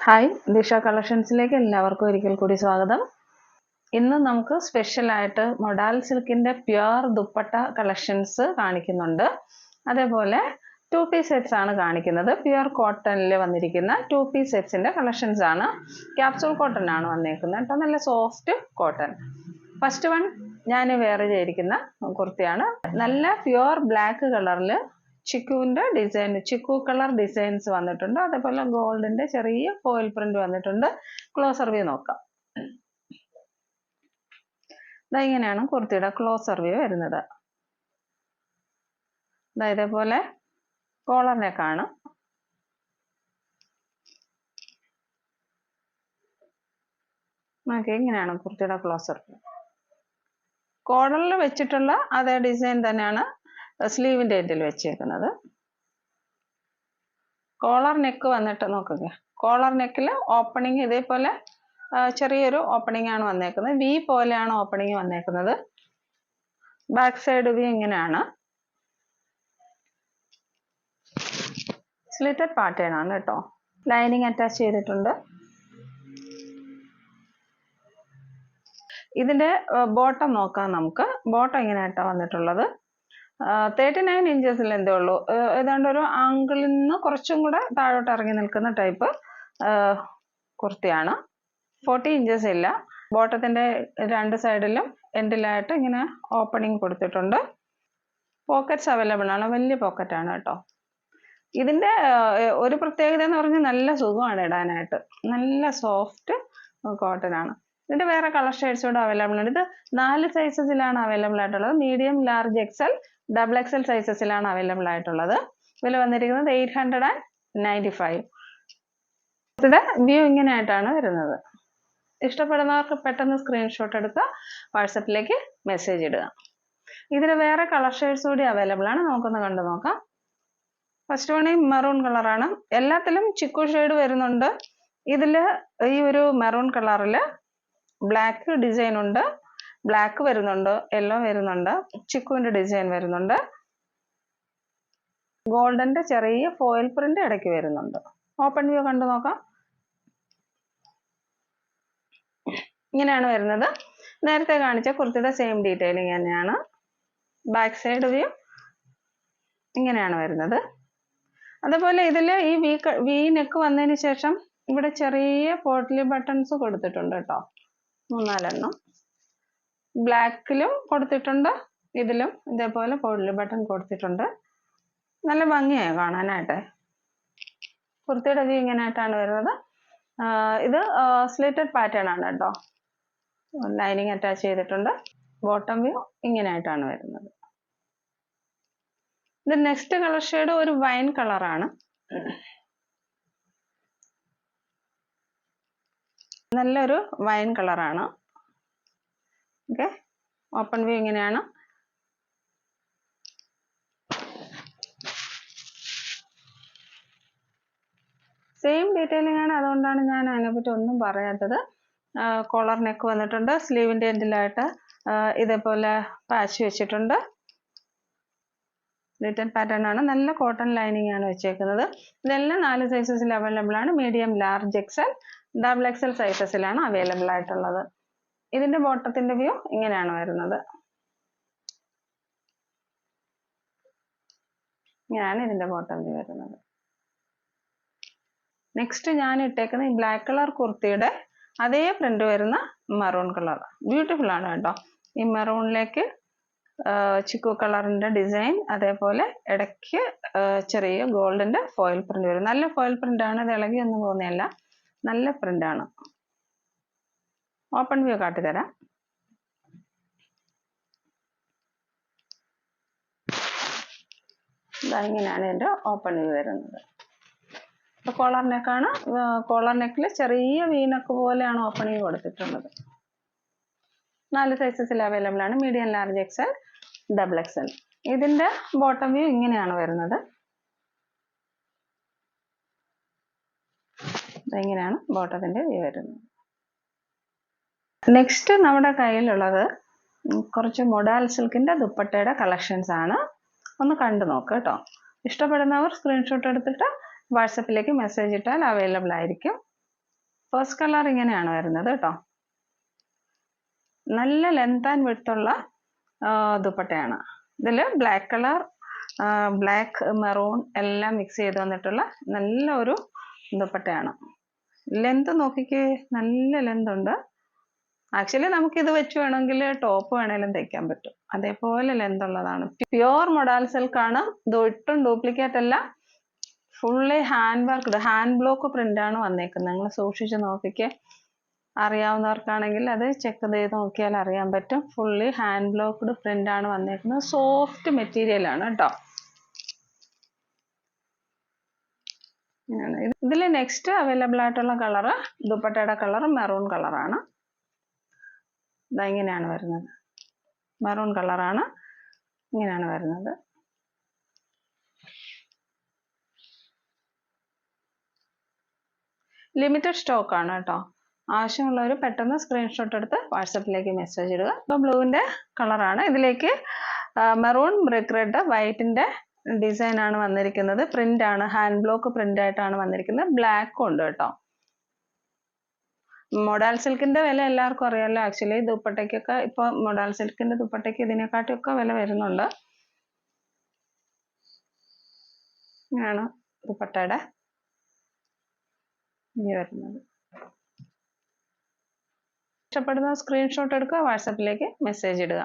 Hi, ദിശ കളക്ഷൻസിലേക്ക് എല്ലാവർക്കും ഒരിക്കൽ കൂടി സ്വാഗതം. ഇന്ന് നമുക്ക് സ്പെഷ്യലായിട്ട് മൊഡാൽ സിൽക്കിൻ്റെ പ്യുർ ദുപ്പട്ട കളക്ഷൻസ് കാണിക്കുന്നുണ്ട്. അതേപോലെ 2 പീസ് സെറ്റ്സ് ആണ് കാണിക്കുന്നത്. പ്യുർ കോട്ടണിൽ വന്നിരിക്കുന്ന 2 പീസ് സെറ്റ്സിൻ്റെ കളക്ഷൻസ് ആണ്. ക്യാപ്സൂൾ കോട്ടൺ ആണ് വന്നേക്കുന്നത് കേട്ടോ, നല്ല സോഫ്റ്റ് കോട്ടൺ. ഫസ്റ്റ് വൺ ഞാൻ വെയർ ചെയ്തിരിക്കുന്ന കുർത്തിയാണ്. നല്ല പ്യുർ ബ്ലാക്ക് കളറിൽ ചിക്കുവിൻ്റെ ഡിസൈൻ, ചിക്കു കളർ ഡിസൈൻസ് വന്നിട്ടുണ്ട്. അതേപോലെ ഗോൾഡിൻ്റെ ചെറിയ ഫോയിൽ പ്രിന്റ് വന്നിട്ടുണ്ട്. ക്ലോസർ വ്യൂ നോക്കാം. ഇങ്ങനെയാണ് കുർത്തിയുടെ ക്ലോസർ വ്യൂ വരുന്നത്. ഇതേപോലെ കോളർ നെക്കാണ്. ഓക്കെ, ഇങ്ങനെയാണ് കുർത്തിയുടെ ക്ലോസർ വ്യൂ. കോളറിൽ വെച്ചിട്ടുള്ള അതേ ഡിസൈൻ തന്നെയാണ് സ്ലീവിൻ്റെ എൻഡിൽ വെച്ചേക്കുന്നത്. കോളർ നെക്ക് വന്നിട്ട് നോക്കുക, കോളർ നെക്കിൽ ഓപ്പണിങ് ഇതേപോലെ ചെറിയൊരു ഓപ്പണിംഗ് ആണ് വന്നേക്കുന്നത്. വി പോലെയാണ് ഓപ്പണിങ് വന്നേക്കുന്നത്. ബാക്ക് സൈഡ് വ്യൂ ഇങ്ങനെയാണ്. സ്ലിറ്റഡ് പാറ്റേൺ ആണ് കേട്ടോ. ലൈനിങ് അറ്റാച്ച് ചെയ്തിട്ടുണ്ട്. ഇതിന്റെ ബോട്ടം നോക്കാം നമുക്ക്. ബോട്ടം ഇങ്ങനെയായിട്ടാണ് വന്നിട്ടുള്ളത്. 39 ഇഞ്ചസിൽ എന്തേ ഉള്ളൂ. ഏതാണ്ട് ഒരു ആംഗിളിൽ നിന്ന് കുറച്ചും കൂടെ താഴോട്ട് ഇറങ്ങി നിൽക്കുന്ന ടൈപ്പ് കുർത്തിയാണ്. 40 ഇഞ്ചസ് ഇല്ല. ബോട്ടത്തിന്റെ രണ്ട് സൈഡിലും എൻഡിലായിട്ട് ഇങ്ങനെ ഓപ്പണിങ് കൊടുത്തിട്ടുണ്ട്. പോക്കറ്റ്സ് അവൈലബിൾ ആണ്. വലിയ പോക്കറ്റാണ് കേട്ടോ. ഇതിന്റെ ഒരു പ്രത്യേകത എന്ന് പറഞ്ഞാൽ നല്ല സുഖമാണ് ഇടാനായിട്ട്. നല്ല സോഫ്റ്റ് കോട്ടൺ ആണ്. ഇതിന്റെ വേറെ കളർ ഷെയ്ഡ്സ് കൂടെ അവൈലബിൾ ആണ്. ഇത് 4 സൈസസിലാണ് അവൈലബിൾ ആയിട്ടുള്ളത്. Medium, large, XL, double XL സൈസസിലാണ് അവൈലബിൾ ആയിട്ടുള്ളത്. ഇതിൽ വന്നിരിക്കുന്നത് 895. ഇതിന്റെ വ്യൂ ഇങ്ങനെയായിട്ടാണ് വരുന്നത്. ഇഷ്ടപ്പെടുന്നവർക്ക് പെട്ടെന്ന് സ്ക്രീൻഷോട്ട് എടുക്കുക, വാട്സപ്പിലേക്ക് മെസ്സേജ് ഇടുക. ഇതിൽ വേറെ കളർ ഷെയ്ഡ്സ് കൂടി അവൈലബിൾ ആണ്. നമുക്കൊന്ന് കണ്ടു നോക്കാം. ഫസ്റ്റ് വൺ ഈ മെറൂൺ കളറാണ്. എല്ലാത്തിലും ചിക്കു ഷെയ്ഡ് വരുന്നുണ്ട്. ഇതിൽ ഈ ഒരു മെറൂൺ കളറിൽ ബ്ലാക്ക് ഡിസൈൻ ഉണ്ട്, ബ്ലാക്ക് വരുന്നുണ്ട്, യെല്ലോ വരുന്നുണ്ട്, ചിക്കുവിന്റെ ഡിസൈൻ വരുന്നുണ്ട്, ഗോൾഡന്റെ ചെറിയ ഫോയിൽ പ്രിന്റ് ഇടയ്ക്ക് വരുന്നുണ്ട്. ഓപ്പൺ വ്യൂ കണ്ടു നോക്കാം. ഇങ്ങനെയാണ് വരുന്നത്. നേരത്തെ കാണിച്ച കുർത്തിയുടെ സെയിം ഡീറ്റെയിലിംഗ് തന്നെയാണ്. ബാക്ക് സൈഡ് വ്യൂ ഇങ്ങനെയാണ് വരുന്നത്. അതുപോലെ ഇതിൽ ഈ വി നെക്ക് വന്നതിന് ശേഷം ഇവിടെ ചെറിയ പോട്ട്ലി ബട്ടൺസ് കൊടുത്തിട്ടുണ്ട് കേട്ടോ, 3-4 എണ്ണം. ബ്ലാക്കിലും കൊടുത്തിട്ടുണ്ട്, ഇതിലും ഇതേപോലെ പോട്ട്ലി ബട്ടൺ കൊടുത്തിട്ടുണ്ട്. നല്ല ഭംഗിയായി കാണാനായിട്ട്. കുർത്തിയുടെ വ്യൂ ഇങ്ങനെയായിട്ടാണ് വരുന്നത്. ഇത് സ്ലിറ്റഡ് പാറ്റേൺ ആണ് കേട്ടോ. ലൈനിങ് അറ്റാച്ച് ചെയ്തിട്ടുണ്ട്. ബോട്ടം വ്യൂ ഇങ്ങനെയായിട്ടാണ് വരുന്നത്. ഇത് നെക്സ്റ്റ് കളർ ഷെയ്ഡ് ഒരു വൈൻ കളറാണ്. നല്ലൊരു വൈൻ കളറാണ്. ഓക്കെ, ഓപ്പൺ വ്യൂ ഇങ്ങനെയാണ്. സെയിം ഡീറ്റെയിലിംഗ് ആണ്, അതുകൊണ്ടാണ് ഞാൻ അതിനെപ്പറ്റി ഒന്നും പറയാത്തത്. കോളർ നെക്ക് വന്നിട്ടുണ്ട്. സ്ലീവിൻ്റെ എൻഡിലായിട്ട് ഇതേപോലെ പാച്ച് വെച്ചിട്ടുണ്ട്. റിട്ടൺ പാറ്റേൺ ആണ്. നല്ല കോട്ടൺ ലൈനിങ് ആണ് വെച്ചേക്കുന്നത്. ഇതെല്ലാം 4 സൈസസിൽ അവൈലബിൾ ആണ്. Medium, large, XL, double XL സൈസസിലാണ് അവൈലബിൾ ആയിട്ടുള്ളത്. ഇതിന്റെ ബോട്ടത്തിന്റെ വ്യൂ ഇങ്ങനെയാണ് വരുന്നത്. ഇങ്ങനെയാണ് ഇതിന്റെ ബോട്ടം വ്യൂ വരുന്നത്. നെക്സ്റ്റ് ഞാൻ ഇട്ടേക്കുന്ന ഈ ബ്ലാക്ക് കളർ കുർത്തിയുടെ അതേ പ്രിന്റ് വരുന്ന മെറൂൺ കളർ. ബ്യൂട്ടിഫുൾ ആണ് കേട്ടോ. ഈ മെറൂണിലേക്ക് ചിക്കു കളറിന്റെ ഡിസൈൻ, അതേപോലെ ഇടയ്ക്ക് ചെറിയ ഗോൾഡിന്റെ ഫോയിൽ പ്രിന്റ് വരും. നല്ല ഫോയിൽ പ്രിന്റ് ആണ്. ഇത് ഇളകിയൊന്നും പോകുന്നതല്ല, നല്ല പ്രിന്റ് ആണ്. ഓപ്പൺ വ്യൂ കാട്ടിത്തരാം. ഇങ്ങനെയാണ് ഇതിന്റെ ഓപ്പൺ വ്യൂ വരുന്നത്. കോളർ നെക്കാണ്. കോളർ നെക്കിൽ ചെറിയ വീനക്ക് പോലെയാണ് ഓപ്പണിങ് കൊടുത്തിട്ടുള്ളത്. 4 സൈസസിൽ അവൈലബിൾ ആണ്. Medium, large, XL, double XL. ഇതിന്റെ ബോട്ടം വ്യൂ ഇങ്ങനെയാണ് വരുന്നത്. ഇങ്ങനെയാണ് ബോട്ടത്തിന്റെ വ്യൂ വരുന്നത്. നെക്സ്റ്റ് നമ്മുടെ കയ്യിലുള്ളത് കുറച്ച് മൊഡാൽ സിൽക്കിന്റെ ദുപ്പട്ടയുടെ കളക്ഷൻസ് ആണ്. ഒന്ന് കണ്ടു നോക്കുക കേട്ടോ. ഇഷ്ടപ്പെടുന്നവർ സ്ക്രീൻഷോട്ട് എടുത്തിട്ട് വാട്സപ്പിലേക്ക് മെസ്സേജ് ഇട്ടാൽ അവൈലബിൾ ആയിരിക്കും. ഫസ്റ്റ് കളർ ഇങ്ങനെയാണ് വരുന്നത് കേട്ടോ. നല്ല ലെങ്ത് ആൻഡ് വിഡ്ത്ത് ഉള്ള ദുപ്പട്ടയാണ്. ഇതിൽ ബ്ലാക്ക് കളർ, ബ്ലാക്ക്, മെറൂൺ എല്ലാം മിക്സ് ചെയ്ത് വന്നിട്ടുള്ള നല്ല ഒരു ദുപ്പട്ടയാണ്. ലെങ്ത് നോക്കിക്കേ, നല്ല ലെങ്ത് ഉണ്ട്. ആക്ച്വലി നമുക്ക് ഇത് വെച്ച് വേണമെങ്കിൽ ടോപ്പ് വേണേലും തയ്ക്കാൻ പറ്റും, അതേപോലെ ലെങ്ത് ഉള്ളതാണ്. പ്യുവർ മൊഡാൽ സിൽക്ക് ആണ്. ഇത് ഒട്ടും ഡ്യൂപ്ലിക്കേറ്റ് അല്ല, fully hand worked, hand block print ആണ് വന്നേക്കുന്നത്. നിങ്ങൾ സൂക്ഷിച്ച് നോക്കിക്കേ, അറിയാവുന്നവർക്കാണെങ്കിൽ അത് ചെക്ക് ചെയ്ത് നോക്കിയാൽ അറിയാൻ പറ്റും. ഫുള്ളി ഹാൻഡ് ബ്ലോക്ക്ഡ് പ്രിന്റ് ആണ് വന്നേക്കുന്നത്. സോഫ്റ്റ് മെറ്റീരിയൽ ആണ് കേട്ടോ. ഇതിൽ നെക്സ്റ്റ് അവൈലബിൾ ആയിട്ടുള്ള കളറ്, ദുപ്പട്ടയുടെ കളർ മെറൂൺ കളറാണ്. ഇതാ ഇങ്ങനെയാണ് വരുന്നത്, മെറൂൺ കളറാണ്, ഇങ്ങനെയാണ് വരുന്നത്. ലിമിറ്റഡ് സ്റ്റോക്ക് ആണ് കേട്ടോ. ആവശ്യമുള്ളവർ പെട്ടെന്ന് സ്ക്രീൻഷോട്ട് എടുത്ത് വാട്സപ്പിലേക്ക് മെസ്സേജ് ഇടുക. ഇപ്പോൾ ബ്ലൂവിൻ്റെ കളറാണ്. ഇതിലേക്ക് മെറൂൺ, ബ്രിക്ക് റെഡ്, വൈറ്റിൻ്റെ ഡിസൈൻ ആണ് വന്നിരിക്കുന്നത്. പ്രിന്റ് ആണ്, ഹാൻഡ് ബ്ലോക്ക് പ്രിന്റ് ആയിട്ടാണ് വന്നിരിക്കുന്നത്. ബ്ലാക്കും ഉണ്ട് കേട്ടോ. മൊഡാൽ സിൽക്കിന്റെ വില എല്ലാവർക്കും അറിയാമല്ലോ. ആക്ച്വലി ദുപ്പട്ടയ്ക്കൊക്കെ ഇപ്പൊ മൊഡാൽ സിൽക്കിന്റെ ദുപ്പട്ടയ്ക്ക് ഇതിനെക്കാട്ടിയൊക്കെ വില വരുന്നുണ്ട്. ഇങ്ങനെയാണ് ദുപ്പട്ടയുടെ ഇനി വരുന്നത്. ഇഷ്ടപ്പെടുന്ന സ്ക്രീൻഷോട്ട് എടുക്കുക, വാട്സപ്പിലേക്ക് മെസ്സേജ് ഇടുക.